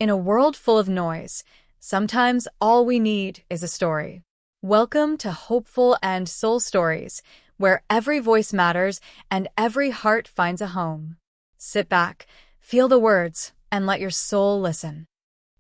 In a world full of noise, sometimes all we need is a story. Welcome to Hopeful and Soul Stories, where every voice matters and every heart finds a home. Sit back, feel the words, and let your soul listen.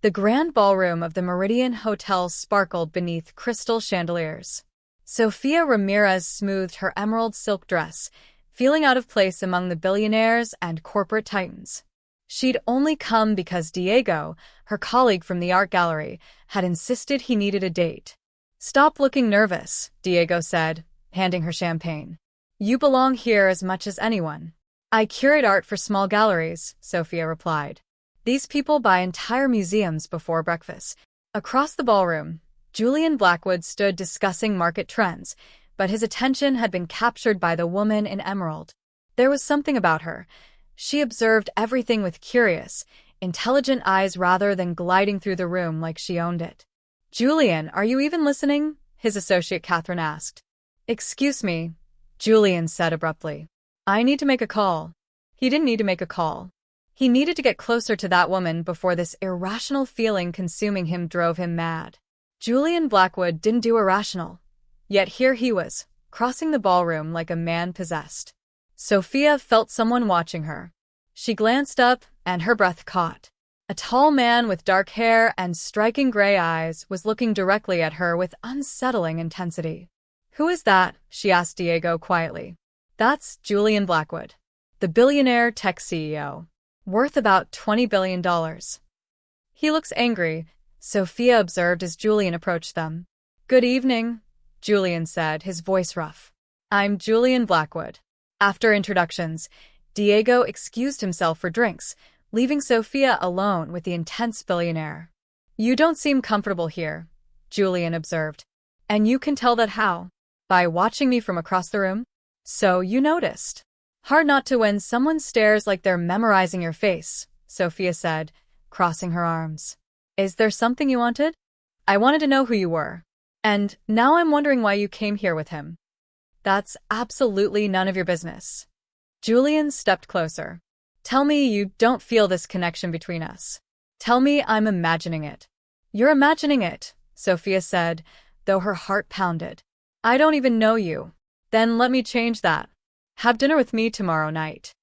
The grand ballroom of the Meridian Hotel sparkled beneath crystal chandeliers. Sofia Ramirez smoothed her emerald silk dress, feeling out of place among the billionaires and corporate titans. She'd only come because Diego, her colleague from the art gallery, had insisted he needed a date. "Stop looking nervous," Diego said, handing her champagne. "You belong here as much as anyone." "I curate art for small galleries," Sofia replied. "These people buy entire museums before breakfast." Across the ballroom, Julian Blackwood stood discussing market trends, but his attention had been captured by the woman in emerald. There was something about her. She observed everything with curious, intelligent eyes rather than gliding through the room like she owned it. "Julian, are you even listening?" his associate Catherine asked. "Excuse me," Julian said abruptly. "I need to make a call." He didn't need to make a call. He needed to get closer to that woman before this irrational feeling consuming him drove him mad. Julian Blackwood didn't do irrational. Yet here he was, crossing the ballroom like a man possessed. Sofia felt someone watching her. She glanced up, and her breath caught. A tall man with dark hair and striking gray eyes was looking directly at her with unsettling intensity. "Who is that?" she asked Diego quietly. "That's Julian Blackwood, the billionaire tech CEO, worth about $20 billion. He looks angry," Sofia observed as Julian approached them. "Good evening," Julian said, his voice rough. "I'm Julian Blackwood." After introductions, Diego excused himself for drinks, leaving Sofia alone with the intense billionaire. "You don't seem comfortable here," Julian observed. "And you can tell that how? By watching me from across the room? So you noticed. Hard not to when someone stares like they're memorizing your face," Sofia said, crossing her arms. "Is there something you wanted?" "I wanted to know who you were. And now I'm wondering why you came here with him." "That's absolutely none of your business." Julian stepped closer. "Tell me you don't feel this connection between us. Tell me I'm imagining it." "You're imagining it," Sofia said, though her heart pounded. "I don't even know you." "Then let me change that. Have dinner with me tomorrow night."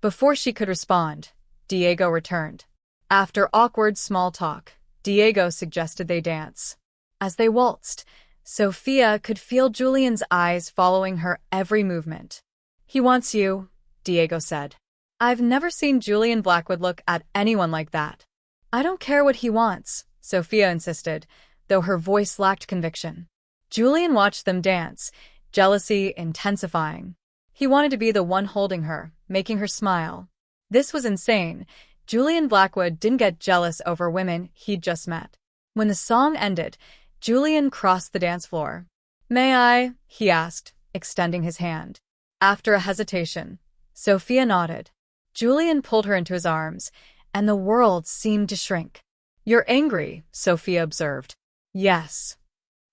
Before she could respond, Diego returned. After awkward small talk, Diego suggested they dance. As they waltzed, Sofia could feel Julian's eyes following her every movement. "He wants you," Diego said. "I've never seen Julian Blackwood look at anyone like that." "I don't care what he wants," Sofia insisted, though her voice lacked conviction. Julian watched them dance, jealousy intensifying. He wanted to be the one holding her, making her smile. This was insane. Julian Blackwood didn't get jealous over women he'd just met. When the song ended, Julian crossed the dance floor. "May I?" he asked, extending his hand. After a hesitation, Sofia nodded. Julian pulled her into his arms, and the world seemed to shrink. "You're angry," Sofia observed. "Yes."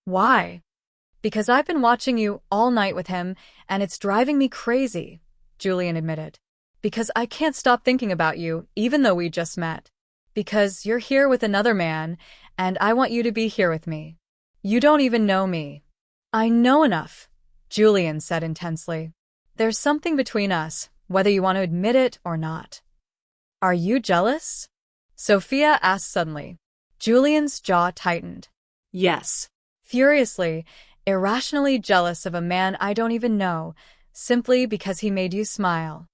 "Why?" "Because I've been watching you all night with him, and it's driving me crazy," Julian admitted. "Because I can't stop thinking about you, even though we just met. Because you're here with another man, and I want you to be here with me. You don't even know me." "I know enough," Julian said intensely. "There's something between us, whether you want to admit it or not." "Are you jealous?" Sofia asked suddenly. Julian's jaw tightened. "Yes." "Furiously, irrationally jealous of a man I don't even know, simply because he made you smile."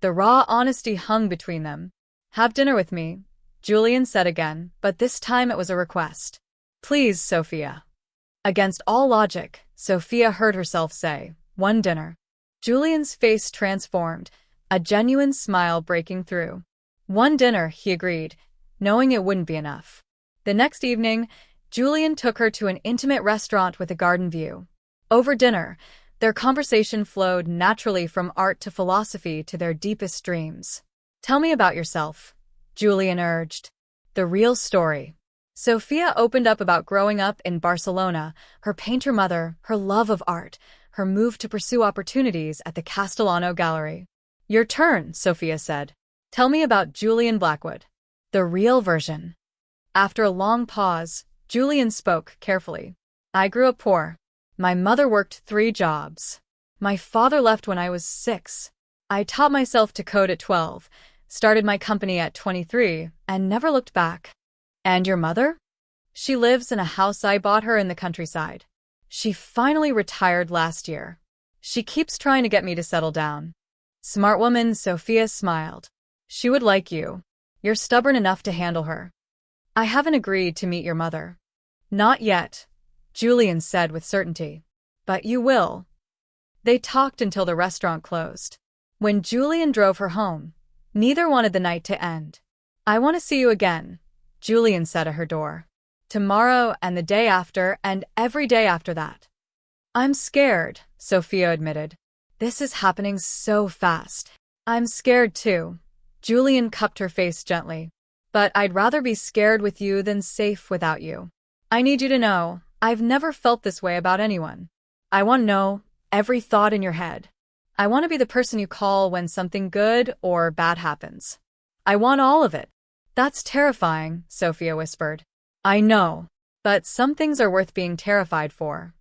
The raw honesty hung between them. "Have dinner with me," Julian said again, but this time it was a request. "Please, Sofia." Against all logic, Sofia heard herself say, "One dinner." Julian's face transformed, a genuine smile breaking through. "One dinner," he agreed, knowing it wouldn't be enough. The next evening, Julian took her to an intimate restaurant with a garden view. Over dinner, their conversation flowed naturally from art to philosophy to their deepest dreams. "Tell me about yourself," Julian urged. "The real story." Sofia opened up about growing up in Barcelona, her painter mother, her love of art, her move to pursue opportunities at the Castellano Gallery. "Your turn," Sofia said. "Tell me about Julian Blackwood." The real version. After a long pause, Julian spoke carefully. I grew up poor. My mother worked 3 jobs. My father left when I was 6. I taught myself to code at 12, started my company at 23, and never looked back. And your mother? She lives in a house I bought her in the countryside. She finally retired last year. She keeps trying to get me to settle down. Smart woman, Sophia smiled. She would like you. You're stubborn enough to handle her. I haven't agreed to meet your mother. Not yet, Julian said with certainty. But you will. They talked until the restaurant closed. When Julian drove her home, neither wanted the night to end. I want to see you again, Julian said at her door. Tomorrow and the day after and every day after that. I'm scared, Sophia admitted. This is happening so fast. I'm scared too. Julian cupped her face gently. But I'd rather be scared with you than safe without you. I need you to know, I've never felt this way about anyone. I want to know every thought in your head. I want to be the person you call when something good or bad happens. I want all of it. That's terrifying, Sophia whispered. I know, but some things are worth being terrified for.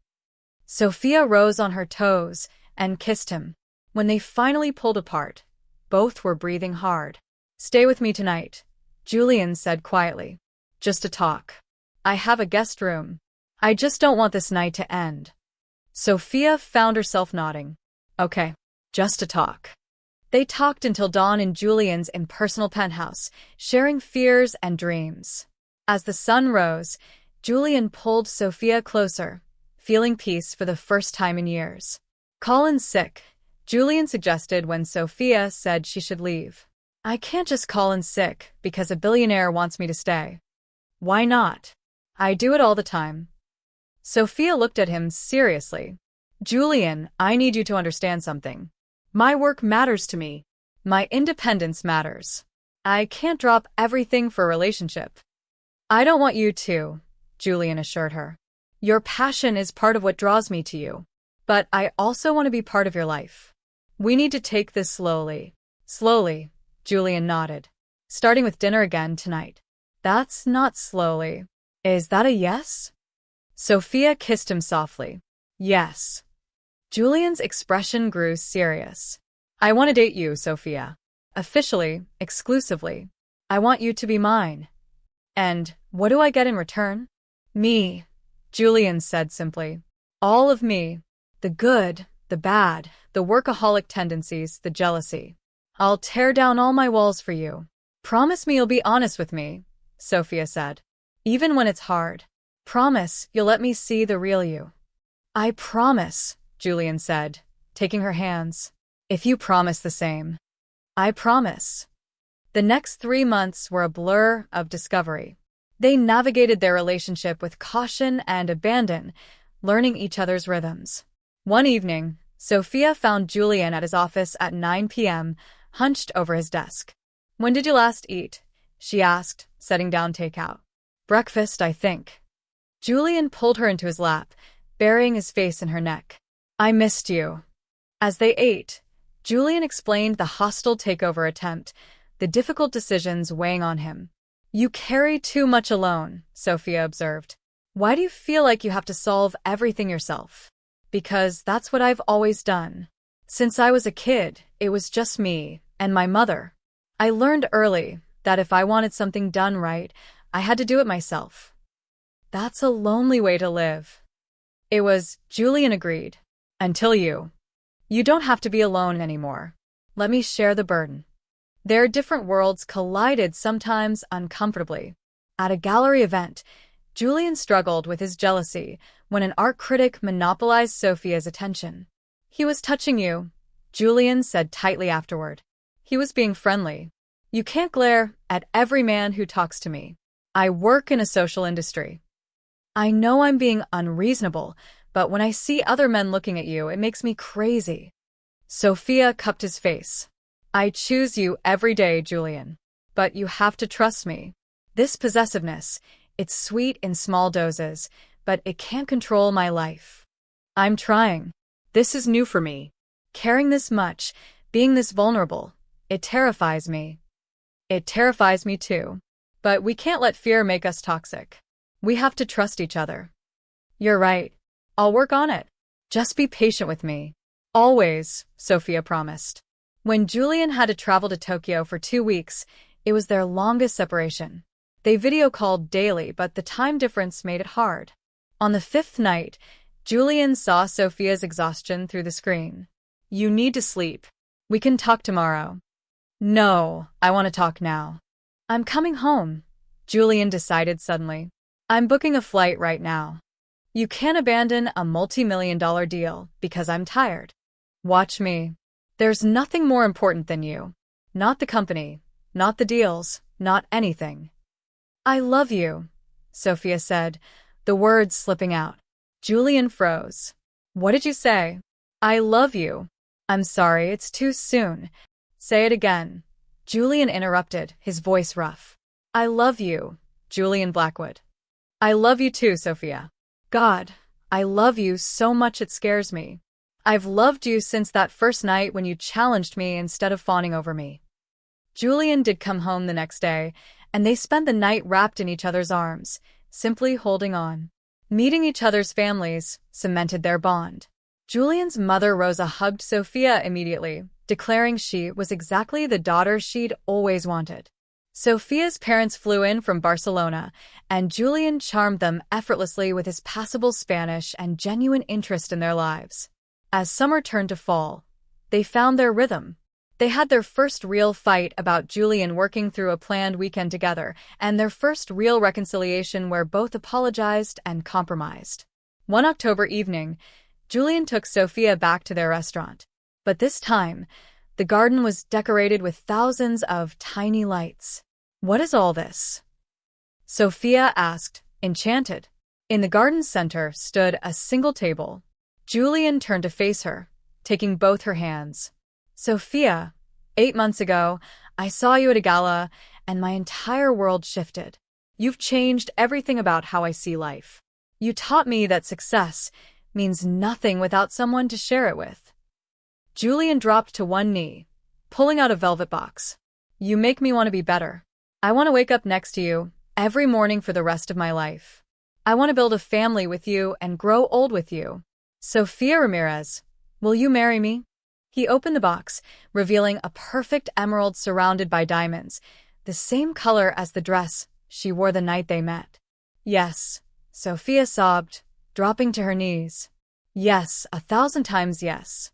Sophia rose on her toes and kissed him. When they finally pulled apart, both were breathing hard. Stay with me tonight, Julian said quietly. Just to talk. I have a guest room. I just don't want this night to end. Sophia found herself nodding. Okay, just to talk. They talked until dawn in Julian's impersonal penthouse, sharing fears and dreams. As the sun rose, Julian pulled Sophia closer, feeling peace for the first time in years. Colin's sick, Julian suggested when Sophia said she should leave. I can't just call in sick because a billionaire wants me to stay. Why not? I do it all the time. Sophia looked at him seriously. Julian, I need you to understand something. My work matters to me. My independence matters. I can't drop everything for a relationship. I don't want you to, Julian assured her. Your passion is part of what draws me to you. But I also want to be part of your life. We need to take this slowly. Slowly, Julian nodded. Starting with dinner again tonight. That's not slowly. Is that a yes? Sophia kissed him softly. Yes. Julian's expression grew serious. I want to date you, Sophia. Officially, exclusively. I want you to be mine. And what do I get in return? Me, Julian said simply. All of me. The good, the bad, the workaholic tendencies, the jealousy. I'll tear down all my walls for you. Promise me you'll be honest with me, Sophia said. Even when it's hard. Promise you'll let me see the real you. I promise, Julian said, taking her hands. If you promise the same. I promise. The next 3 months were a blur of discovery. They navigated their relationship with caution and abandon, learning each other's rhythms. One evening, Sophia found Julian at his office at 9 p.m., hunched over his desk. When did you last eat? She asked, setting down takeout. Breakfast, I think. Julian pulled her into his lap, burying his face in her neck. I missed you. As they ate, Julian explained the hostile takeover attempt, the difficult decisions weighing on him. You carry too much alone, Sophia observed. Why do you feel like you have to solve everything yourself? Because that's what I've always done. Since I was a kid, it was just me and my mother. I learned early that if I wanted something done right, I had to do it myself. That's a lonely way to live. It was, Julian agreed. Until you. You don't have to be alone anymore. Let me share the burden. Their different worlds collided sometimes uncomfortably. At a gallery event, Julian struggled with his jealousy when an art critic monopolized Sophia's attention. He was touching you, Julian said tightly afterward. He was being friendly. You can't glare at every man who talks to me. I work in a social industry. I know I'm being unreasonable, but when I see other men looking at you, it makes me crazy. Sophia cupped his face. I choose you every day, Julian. But you have to trust me. This possessiveness, it's sweet in small doses, but it can't control my life. I'm trying. This is new for me. Caring this much, being this vulnerable, it terrifies me. It terrifies me too. But we can't let fear make us toxic. We have to trust each other. You're right. I'll work on it. Just be patient with me. Always, Sophia promised. When Julian had to travel to Tokyo for 2 weeks, it was their longest separation. They video called daily, but the time difference made it hard. On the 5th night, Julian saw Sophia's exhaustion through the screen. You need to sleep. We can talk tomorrow. No, I want to talk now. I'm coming home, Julian decided suddenly. I'm booking a flight right now. You can't abandon a multi-million-dollar deal because I'm tired. Watch me. There's nothing more important than you. Not the company, not the deals, not anything. I love you, Sophia said, the words slipping out. Julian froze. What did you say? I love you. I'm sorry, it's too soon. Say it again. Julian interrupted, his voice rough. I love you, Julian Blackwood. I love you too, Sophia. God, I love you so much it scares me. I've loved you since that first night when you challenged me instead of fawning over me. Julian did come home the next day, and they spent the night wrapped in each other's arms, simply holding on. Meeting each other's families cemented their bond. Julian's mother Rosa hugged Sophia immediately, declaring she was exactly the daughter she'd always wanted. Sophia's parents flew in from Barcelona, and Julian charmed them effortlessly with his passable Spanish and genuine interest in their lives. As summer turned to fall, they found their rhythm. They had their first real fight about Julian working through a planned weekend together, and their first real reconciliation where both apologized and compromised. One October evening, Julian took Sophia back to their restaurant. But this time, the garden was decorated with thousands of tiny lights. What is all this? Sophia asked, enchanted. In the garden's center stood a single table. Julian turned to face her, taking both her hands. Sophia, 8 months ago, I saw you at a gala, and my entire world shifted. You've changed everything about how I see life. You taught me that success means nothing without someone to share it with. Julian dropped to one knee, pulling out a velvet box. You make me want to be better. I want to wake up next to you every morning for the rest of my life. I want to build a family with you and grow old with you. Sofia Ramirez, will you marry me? He opened the box, revealing a perfect emerald surrounded by diamonds, the same color as the dress she wore the night they met. Yes, Sophia sobbed, dropping to her knees. Yes, 1,000 times yes.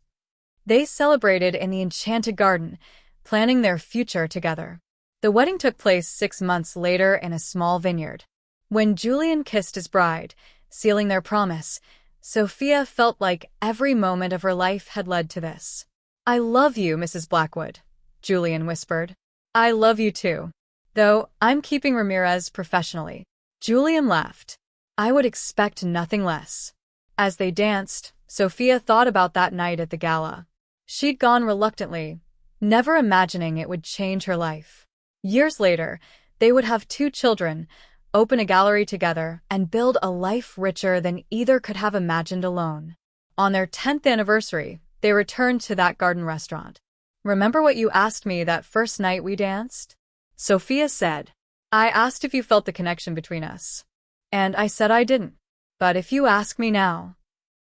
They celebrated in the enchanted garden, planning their future together. The wedding took place 6 months later in a small vineyard. When Julian kissed his bride, sealing their promise, Sophia felt like every moment of her life had led to this. I love you, Mrs. Blackwood, Julian whispered. I love you too. Though I'm keeping Ramirez professionally. Julian laughed. I would expect nothing less. As they danced, Sophia thought about that night at the gala. She'd gone reluctantly, never imagining it would change her life. Years later, they would have 2 children, open a gallery together, and build a life richer than either could have imagined alone. On their 10th anniversary, they returned to that garden restaurant. Remember what you asked me that first night we danced? Sophia said. I asked if you felt the connection between us. And I said I didn't. But if you ask me now.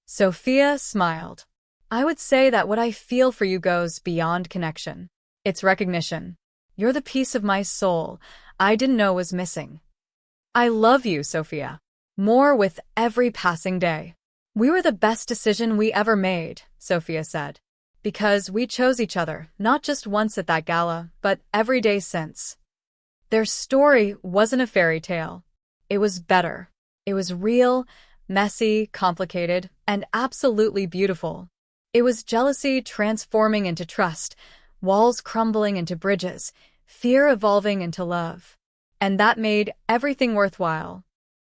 Sophia smiled. I would say that what I feel for you goes beyond connection. It's recognition. You're the piece of my soul I didn't know was missing. I love you, Sophia. More with every passing day. We were the best decision we ever made, Sophia said. Because we chose each other, not just once at that gala, but every day since. Their story wasn't a fairy tale. It was better. It was real, messy, complicated, and absolutely beautiful. It was jealousy transforming into trust, walls crumbling into bridges, fear evolving into love. And that made everything worthwhile.